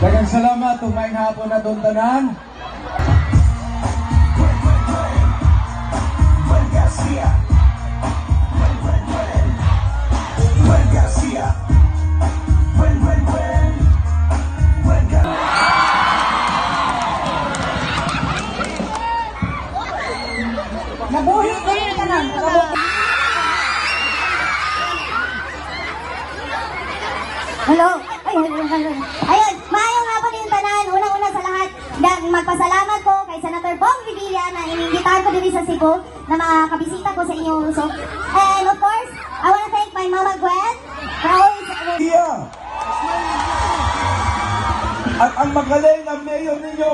Daghang salamat, tumayong hapon na doon tanan. Nabuhi ko yung tanan. Hello? Ayun, maayong hapon yung tanan. Unang-una sa lahat, magpasalamat ko kay Senator Bong Revilla na inimbitahan ko dito sa Cebu na makakabisita ko sa inyong usok. And of course, I want to thank my Mama Gwen for always... At ang magaling ang mayor ninyo.